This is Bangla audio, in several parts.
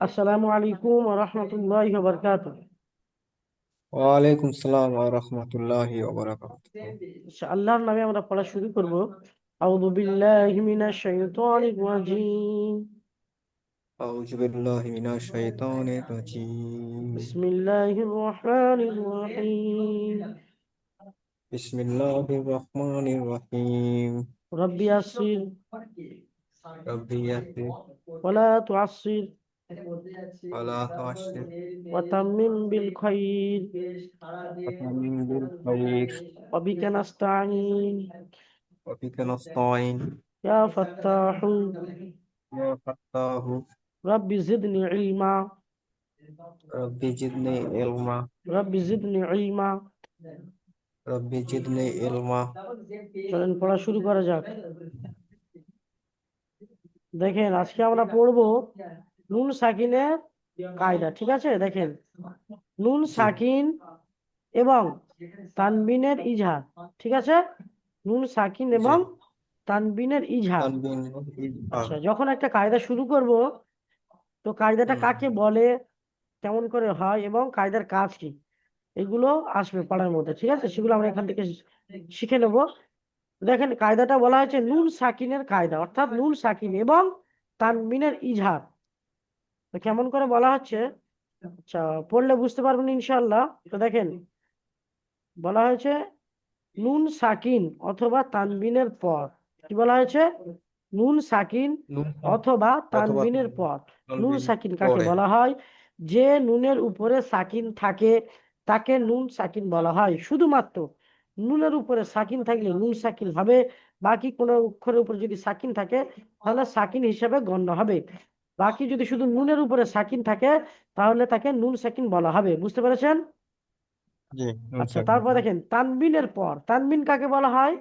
আসসালামু আলাইকুম ওয়া রাহমাতুল্লাহি ওয়া বারাকাতুহু। ওয়ালাইকুম সালাম ওয়া রাহমাতুল্লাহি ওয়া বারাকাতুহু। আল্লাহর নামে আমরা পড়া শুরু করব। আউযু বিল্লাহি মিনাশ শাইতানির রাজীম। আউযু বিল্লাহি মিনাশ শাইতানির রাজীম। বিসমিল্লাহির রহমানির রহিম। বিসমিল্লাহির রহমানির রহিম। রাব্বি ইয়াসসির রাব্বি ইয়াসসির ওয়া লা তু'আসসির ওয়া লা তু'আসসির ওয়া তাম্মিম বিল খাইর ওয়া তাম্মিম বিল খাইর ওয়া বিকা নাস্তাঈন ওয়া বিকা নাস্তাঈন ইয়া ফাত্তাহু ইয়া ফাত্তাহু রাব্বি জিদনি ইলমা রাব্বি জিদনি ইলমা রাব্বি জিদনি ইলমা। রাব্বি জিদনি ইলমা। চলেন পড়া শুরু করা যাক। দেখেন আজকে আমরা পড়বো নুন সাকিনের কায়দা। ঠিক আছে, দেখেন নুন জি সাকিন এবং তানবিনের ইজহার। ঠিক আছে, নুন সাকিন জি এবং তানবিনের ইজহার। তানবিন ইজহার। আচ্ছা, যখন একটা কায়দা শুরু করব তো কায়দাটা হুম, কাকে বলে, কেমন করে হয় এবং কায়দার কাজ কি, এগুলো আসবে পড়ার মধ্যে। ঠিক আছে, সেগুলো আমরা এখান থেকে শিখে নেব। দেখেন কায়দাটা বলা হয়েছে নুন সাকিনের কায়দা, অর্থাৎ নুন সাকিন এবং তানবিনের ইজহার। তো কেমন করে বলা হচ্ছে, আচ্ছা পড়লে বুঝতে পারবেন ইনশাআল্লাহ। তো দেখেন বলা হয়েছে নুন সাকিন অথবা তানবিনের পর। কি বলা হয়েছে? নুন সাকিন নুন অথবা অথবা তানবিনের পর। নুন তানবিন সাকিন কাকে পরে। বলা হয়? যে নুনের উপরে সাকিন থাকে তাকে নুন সাকিন বলা হয়। শুধুমাত্র নুনের উপরে সাকিন থাকলে নুন সাকিন হবে, বাকি কোনো অক্ষরের উপরে যদি সাকিন থাকে তাহলে সাকিন হিসেবে গণ্য হবে। বাকি যদি শুধু নুনের উপরে সাকিন থাকে তাহলে তাকে নুন সাকিন বলা হবে। বুঝতে পেরেছেন? জি নুন আচ্ছা, সাকিন। তারপর দেখেন তানবিনের পর। তানবিন কাকে বলা হয়?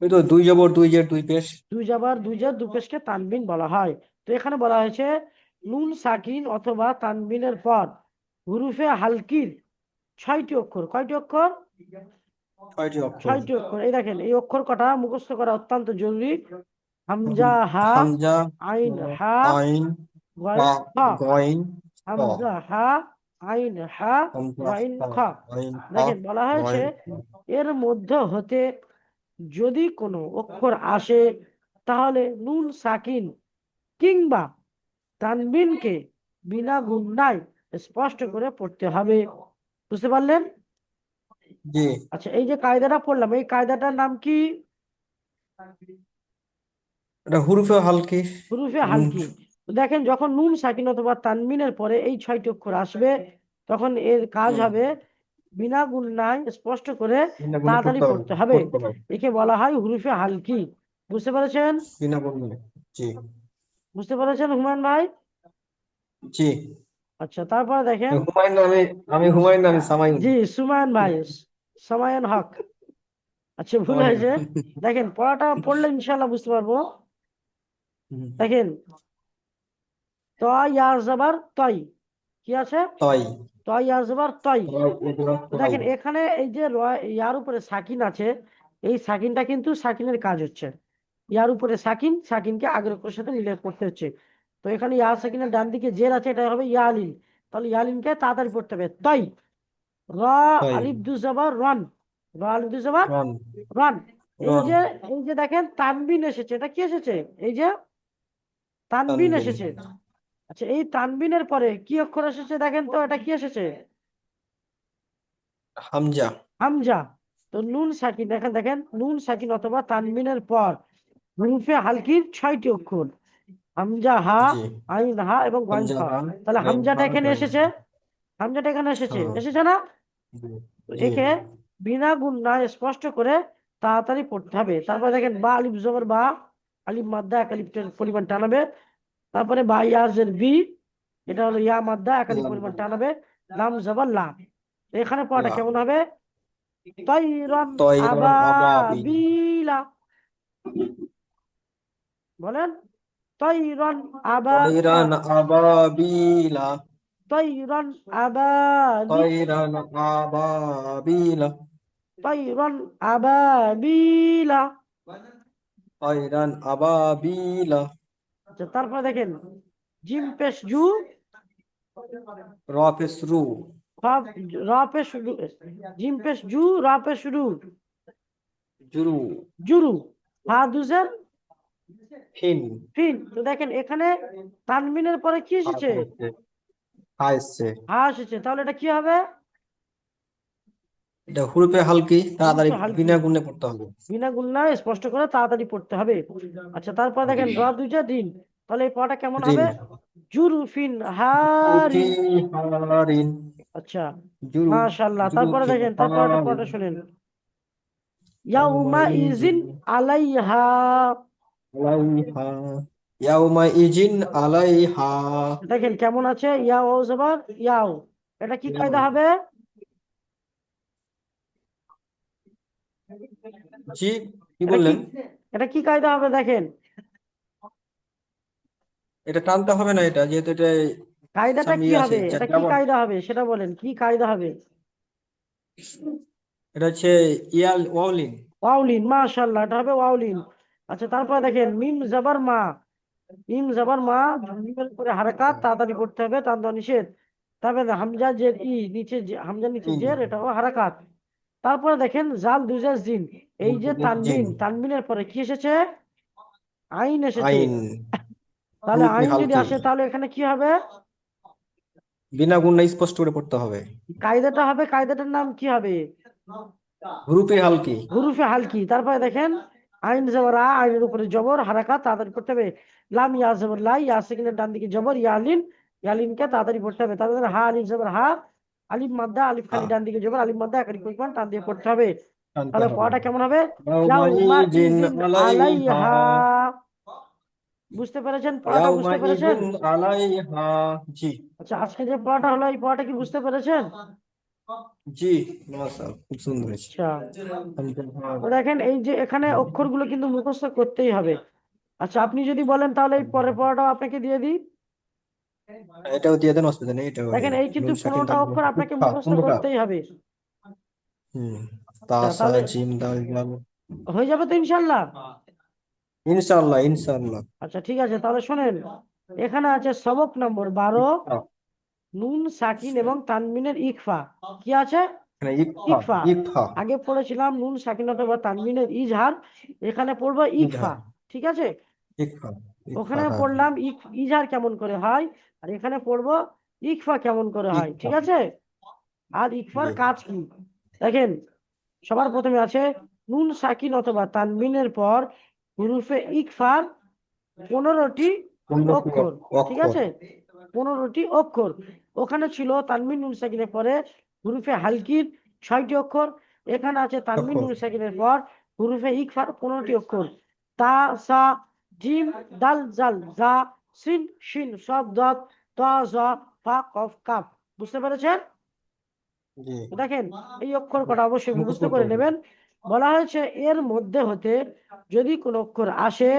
ওই তো দুই জবর দুই জের দুই পেশ। দুই জাবার দুই জের দু পেশকে তানবিন বলা হয়। তো এখানে বলা হয়েছে নুন সাকিন অথবা তানবিনের পর হুরুফে হালকির 6টি অক্ষর। কয়টি অক্ষর? ছয়টি অক্ষর। 6টি অক্ষর। এই দেখেন এই অক্ষর কটা মুখস্থ করা অত্যন্ত জরুরি। হামজা হা, হামজা, আইন হা, আইন, হা, গয়েন হা। গইন, খ। হামজা হা, আইন হা, হামজা, গয়েন হা, খ। গইন, খ, দেখেন বলা হয়েছে গইন। এর মধ্যে হতে যদি কোনো অক্ষর আসে তাহলে নুন সাকিন কিংবা তানবিনকে বিনা গুণায় স্পষ্ট করে পড়তে হবে। বুঝতে পারলেন? জি, আচ্ছা, এই যে কায়দাটা পড়লাম এই কায়দাটার নাম কি? এটা হুরুফে হালকি। হুরুফে নুন হালকি। তো দেখেন যখন নুন সাকিন অথবা তানবিনের পরে এই 6টি অক্ষর আসবে তখন এর কাজ হুম, হবে বিনা গুণায় স্পষ্ট করে বিনা গুণে তাড়াতাড়ি পড়তে হবে, পড়তে হবে। পড়তে হবে। একে বলা হয় হুরুফে হালকি। বুঝতে পেরেছেন? বিনা গুণে। জি, বুঝতে পেরেছেন হুমায়ুন ভাই? জি। আচ্ছা, তারপরে দেখেন। হুমায়ুন আমি, হুমায়ুন আমি সামায়ুন। জি, সুমায়ন ভাই, সামায়ন হক। আচ্ছা, ভুল সামায়ুন। হয়েছে। দেখেন পড়াটা পড়লে ইনশাল্লাহ বুঝতে পারবো। হুম, দেখেন ত ইয়ার জবর তই। কি আছে? তাই। ত ইয়ার জবর তই। তাই, এগুলো তো তাই। দেখেন এখানে এই যে ইয়ার উপরে সাকিন আছে, এই সাকিনটা কিন্তু সাকিনের কাজ হচ্ছে। ইয়ার উপরে সাকিন, সাকিনকে আগের অক্ষরের সাথে মিলে পড়তে হচ্ছে। তো এখানে ইয়া সাকিনের ডান দিকে জের আছে, এটা হবে ইয়ালিন। তাহলে ইয়ালিনকে তাড়াতাড়ি পড়তে হবে। তই র তাই। আলিফ দু জবর রন। র আলিফ দু জবর রন, রন। এই রন, যে এই যে দেখেন তানবিন এসেছে, এটা কি এসেছে? এই যে তানবিন তানবিন। এসেছে। আচ্ছা, এই তানবিনের পরে কি অক্ষর এসেছে দেখেন তো, এটা কি এসেছে? হামজা। হামজা। তো নুন সাকিন, দেখেন দেখেন নুন সাকিন অথবা তানবিনের পর হুরুফে হালকির 6টি অক্ষর হামজা হা, জি, আইন হা এবং গইন খ। হামজা, হা, তাহলে আইন, হামজাটা হা, এখানে গইন, খ। এসেছে। হামজাটা এখানে এসেছে, হ্যাঁ, এসেছে না? জি, তো জি। একে বিনা গুণায় স্পষ্ট করে তাড়াতাড়ি পড়তে হবে। তারপরে দেখেন বা আলিফ জবর বা, আলিফ মাদ্দা এক আলিফের পরিমাণ টানাবে। তারপরে বা ইয়াজের বি, এটা হলো ইয়া মাদ্দা এক আলিফ লাম, পরিমাণ টানাবে। লাম জবর লা। তো এখানে পড়াটা লা। কেমন হবে? তাইরান তয়রান আবাবিল। আবাবিলা। বলেন তাইরান আবা, তয়রান আবাবিলা। তাইরান আবাবি, তয়রান আবাবিলা। তাইরান আবাবিলা। তয়রান আবাবিলা। আচ্ছা, তারপরে দেখেন জিম পেশ জু, র পেশ রু, র পেশ রু, জিম পেশ জু, র পেশ রু, জুরু, জুরু, হা দুজের ফিন, ফিন। তো দেখেন এখানে তানবিনের পরে কি এসেছে? তারপর হচ্ছে হা এসছে। হা এসেছে, তাহলে এটা কি হবে? এটা হুরুফে হালকি, তাড়াতাড়ি হুরুফে হালকি, বিনা গুণে পড়তে হবে। বিনা গুণনায় স্পষ্ট করে তাড়াতাড়ি পড়তে হবে। আচ্ছা, তারপর জি। দেখেন র দুইটা দিন, তাহলে এই পড়াটা কেমন জিন, হবে? জুরুফিন হারিন। জুরুফি হারিন, আচ্ছা, জুরু, মাশাআল্লাহ। তারপরে জুরুফি দেখেন তারপরে হারিন, পড়াটা শুনেন। ইয়াউমা ইজিন ইয়াউমাইজিন আলাইহা। আলাইহা, ইয়াউমাইজিন আলাইহা। দেখেন কেমন আছে, ইয়াও ও জবর ইয়াও। এটা কি কায়দা হবে? জি, কি এটা কি, বললেন? এটা কি কায়দা হবে দেখেন? এটা টানতে হবে না, এটা যেহেতু এটা কায়দাটা সামনে কি আছে হবে? এটা কি যেমন কায়দা হবে সেটা বলেন, কি কায়দা হবে? এটা হচ্ছে ইয়াল ওয়াউলিন। ওয়াউলিন, মাশাআল্লাহ, এটা হবে ওয়াউলিন। আচ্ছা, তারপরে দেখেন মিম জবর মা, মিম জবর মা, মিমের উপরে হারাকাত, তাড়াতাড়ি পড়তে হবে, টান দেওয়া নিষেধ। তারপরে হামজা জের ই, নিচে হামজা নিচে জিন, জের, এটাও হারাকাত। তারপরে দেখেন জাল দুজার জিন, এই যে জিন, তানবিন, তানবিনের পরে কি এসেছে? আইন এসেছে। আইন, তাহলে হুরুফে আইন যদি হালকি, আসে তাহলে এখানে কি হবে? বিনা গুণে স্পষ্ট করে পড়তে হবে। কায়দাটা হবে, কায়দাটার নাম কি হবে? হুরুফে হালকি, হুরুফে হালকি। তারপরে দেখেন আইন জবর আ, আইনের উপরে জবর, হারাকাত, তাড়াতাড়ি পড়তে হবে। লাম ইয়া জবর লা, ইয়া সেকেন্ডের ডান দিকে জবর, ইয়ালিন, ইয়ালিনকে তাড়াতাড়ি পড়তে হবে। তারপরে হা আলিফ জবর হা, আলিফ মাদ্দা, আলিফ হা, খালি ডান দিকে জবর, আলিফ মাদ্দা একাধিক পরিমাণ টান দিয়ে পড়তে হবে। টানতে তাহলে হবে। পড়াটা কেমন হবে? ইয়াউমা ইয়াউমাইজিন ইজিন আলাইহা, আলাইহা। বুঝতে পেরেছেন? পড়াটা বুঝতে পেরেছেন? ইয়াউমাইজিন আলাইহা। জি, আচ্ছা, আজকে যে পড়াটা হলো এই পড়াটা কি বুঝতে পেরেছেন? জি, মাশাআল্লাহ, খুব সুন্দর হয়েছে। আচ্ছা, তো দেখেন এই যে এখানে অক্ষরগুলো কিন্তু মুখস্থ করতেই হবে। আচ্ছা, আপনি যদি বলেন তাহলে এই পরের পড়াটাও আপনাকে দিয়ে দিই। এটাও দিয়ে দেন, অসুবিধা নেই, এটাও দেখেন এই কিন্তু নুন সাকিন 15টা থাকবে। অক্ষর আপনাকে উৎফা মুখস্থ কোনটা? করতেই হবে। হুম, আচ্ছা, তাসা তাহলে জিম দাল জাল। হয়ে যাবে তো ইনশাল্লাহ। ইনশাআল্লাহ, ইনশাআল্লাহ। আচ্ছা, ঠিক আছে, তাহলে শোনেন, এখানে আছে সবক নম্বর 12, ইকফা, নুন সাকিন এবং তানবিনের ইকফা। কি আছে? এখানে ইকফা, ইকফা। ইকফা, আগে পড়েছিলাম নুন সাকিন অথবা তানবিনের ইজহার, এখানে পড়বো ইকফা। ইজহার, ঠিক আছে, ইকফা, ইকফা, ওখানে হ্যাঁ, পড়লাম ইজহার কেমন করে হয়, আর এখানে পড়বো ইকফা কেমন করে হয়। ইকফা। ঠিক আছে, আর ইকফার জি, কাজ কি দেখেন। সবার প্রথমে আছে নুন সাকিন অথবা তানবিনের পর হুরুফে ইকফার 15টি উন্নতি অক্ষর। ঠিক অক্ষর। আছে, 15টি অক্ষর। ওখানে ছিল তানবিন নুন সাকিনের পরে হুরুফে হালকির 6টি অক্ষর। এখানে আছে তানবিন অক্ষর, নুন সাকিনের পর হুরুফে ইকফার 15টি অক্ষর। তা, সা, জিম, দাল, জাল, জা, সিন, শিন, সদ, দত, ত, জ, ফা, কফ, কাফ। বুঝতে পেরেছেন? জি, দেখেন এই অক্ষর কটা অবশ্যই মুখস্থ মুখস্থ করতে করে হবে। নেবেন। বলা হয়েছে এর মধ্যে হতে যদি কোন অক্ষর আসে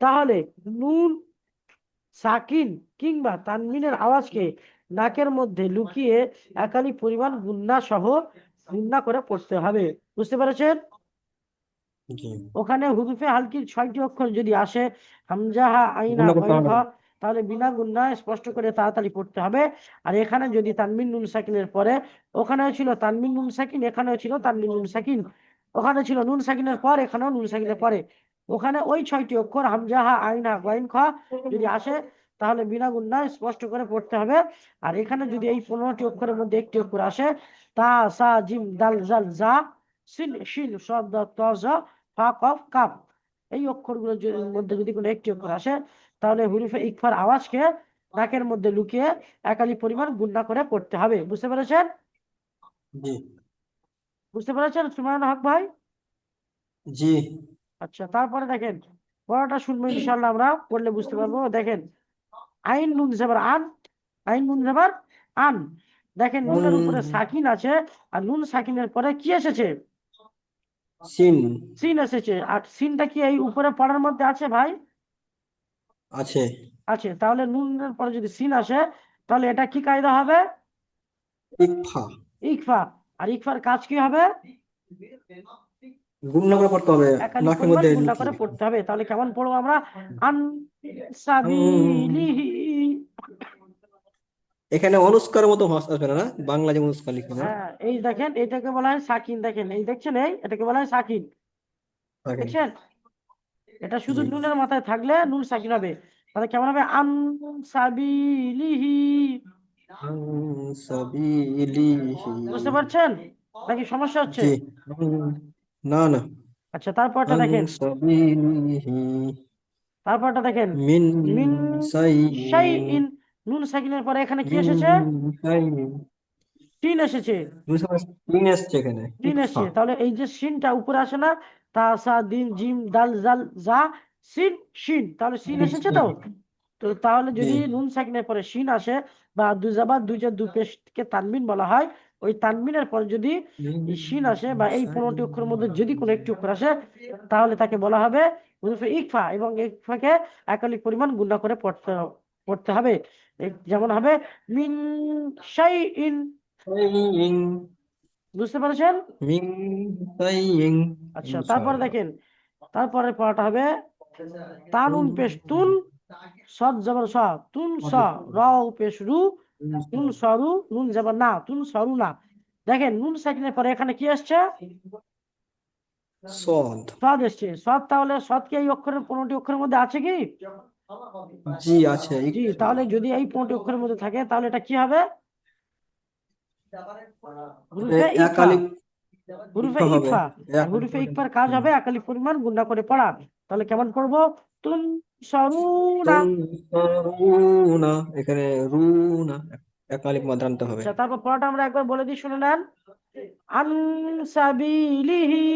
তাহলে নুন সাকিন কিংবা তানবিনের আওয়াজকে নাকের মধ্যে লুকিয়ে একালি পরিমাণ গুন্না সহ গুন্না করে পড়তে হবে। বুঝতে পেরেছেন? জি, ওখানে হুরুফে হালকির 6টি অক্ষর যদি আসে, হামজা, হা, আইন, হা, গুণা করতে গইন, খ, হবে। তাহলে বিনা গুন্নায় স্পষ্ট করে তাড়াতাড়ি পড়তে হবে। আর এখানে যদি তানবিন নুন সাকিনের পরে, ওখানেও ছিল তানবিন নুন সাকিন, এখানেও ছিল তানবিন নুন সাকিন, ওখানে ছিল নুন সাকিনের পর, এখানেও নুন সাকিনের পরে, ওখানে ওই 6টি অক্ষর হামজা, হা, আইন, হা, গইন, খ যদি আসে তাহলে বিনা গুন্নায় স্পষ্ট করে পড়তে হবে। আর এখানে যদি এই 15টি অক্ষরের মধ্যে একটি অক্ষর আসে, তা, সা, জিম, দাল, জাল, জা, সিন, শিন, সদ, দত, ত, জ, ফা, কফ, কাফ, এই অক্ষরগুলোর মধ্যে যদি কোনো একটি অক্ষর আসে তাহলে হুরুফে ইকফার আওয়াজকে নাকের মধ্যে লুকিয়ে একালি পরিমাণ গুণনা করে পড়তে হবে। বুঝতে পেরেছেন? জি, বুঝতে পেরেছেন সুমাইয়ান হক ভাই? জি, আচ্ছা, তারপরে দেখেন পড়াটা শুনবো ইনশাল্লাহ, আমরা পড়লে বুঝতে পারবো। দেখেন আইন নুন জবর আন, আইন নুন জবর আন। দেখেন নুনের উপরে সাকিন আছে, আর নুন সাকিনের পরে কি এসেছে? সিন সিন এসেছে। আর সিনটা কি এই উপরে পড়ার মধ্যে আছে ভাই? আছে। আছে। তাহলে নুনের পরে যদি সিন আসে তাহলে এটা কি কায়দা হবে? ইকফা, ইকফা। আর ইকফার কাজ কি হবে? গুণনা করে পড়তে হবে, একালিক নাকের পরিমাণ মধ্যে গুণনা করে লিখি। পড়তে হবে। তাহলে কেমন পড়বো আমরা? আন উম, সাবিলিহি। এখানে অনুষ্কারের মতো ভাষা আসবে না, না বাংলা যেমন অনুষ্কার লিখে না। হ্যাঁ, এই দেখেন এটাকে বলা হয় সাকিন। দেখেন এই দেখছেন, এটাকে বলা হয় সাকিন। দেখেন। দেখছেন, এটা শুধু জি। নুনের মাথায় থাকলে নুন সাকিন হবে। তাহলে কেমন হবে? আন সাবিলিহি। সাবিলিহি। বুঝতে পারছেন নাকি সমস্যা হচ্ছে? জি। না না। আচ্ছা, তারপরটা দেখেন, সাবিলিহি তারপরটা দেখেন, মিন মিন সাইয়িন। শাইইন। নুন সাকিনের পরে এখানে কি মিন এসেছে? সাইয়িন। তিন এসেছে। তিন এসছে এখানে, তিন ইকফা। এসছে, তাহলে এই যে সিনটা উপরে আসে না, তা সা দিন জিম দাল জাল জা সিন শিন, তাহলে সিন এসেছে তো। তো তাহলে জি। যদি নুন সাকিনের পরে শিন আসে, বা দুজাবার দুইটা দু পেশকে তানবিন বলা হয়, ওই তানবিনের পরে যদি মিন এই শিন আসে, বা এই 15টি সাইয়িন। অক্ষরের মধ্যে যদি কোনো একটি অক্ষর আসে, তাহলে তাকে বলা হবে হুরুফে ইকফা, এবং ইকফাকে একালিক পরিমাণ গুণা করে পড়তে হবে। যেমন হবে মিন শাইইন। সাইয়িন। বুঝতে পেরেছেন? মিন সাইয়িন। আচ্ছা, তারপরে ইনশাআল্লাহ। দেখেন, তারপরে পড়াটা হবে তানুন পেশ তুন, সদ জবর স, তুন স, রাও পেশ রু, তুন সরু, নুন জবর না, তুন সরু না। দেখেন নুন সাকিনের পরে এখানে কি আসছে? সদ। সদ এসছে। সদ, তাহলে সদ কি এই অক্ষরের 15টি অক্ষরের মধ্যে আছে কি? জি আছে, জি, ইকফা। তাহলে যদি এই 15টি অক্ষরের মধ্যে থাকে, তাহলে এটা কি হবে? হুরুফে ইকফা। একালিক হুরুফে ইকফা হবে। ইকফা। আর একালিক। হুরুফে ইকফার কাজ হবে একালিক পরিমাণ গুণা করে পড়া। তাহলে কেমন পড়বো? তুন সরুনা। তুনসারুনা, এখানে রুনা একালিক মাদ্রা আনতে হবে। আচ্ছা, তারপর পড়াটা আমরা একবার বলে দিই, শুনে নেন। আন সাবিলিহি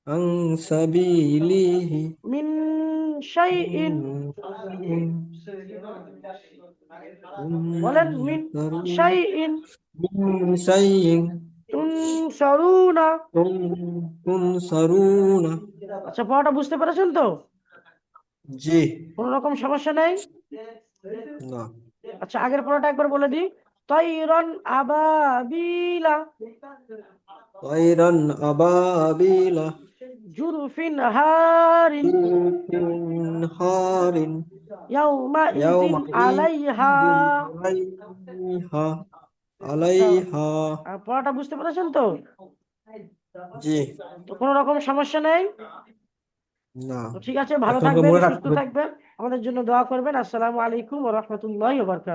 আন সাবিলিহি মিন শাইইন। বলেন, মিন শাইইন মিন শাইইন তুনসারুনা। তুনসারুনা। আচ্ছা, পড়াটা বুঝতে পেরেছেন তো? জি। কোনো রকম সমস্যা নেই? না। আচ্ছা, আগের পড়াটা একবার বলে দিই। তাইরান আবাবিলা তায়রান আবাবিলা জুরফিন হারিন বিরুফিন হারিন ইয়াউমা ইযিন ইয়াওমা আলাইহা। ইযিন আলাইহা। আচ্ছা, আলাইহা। পড়াটা বুঝতে পেরেছেন তো? জি। তো কোনো রকম সমস্যা নেই? না। তো ঠিক আছে, ভালো এখন আমাকে থাকবেন, মনে সুস্থ রাখতে হবে। থাকবেন, আমাদের জন্য দোয়া করবেন। আসসালামু আলাইকুম ওয়া রাহমাতুল্লাহি ওয়া বারাকাতুহু।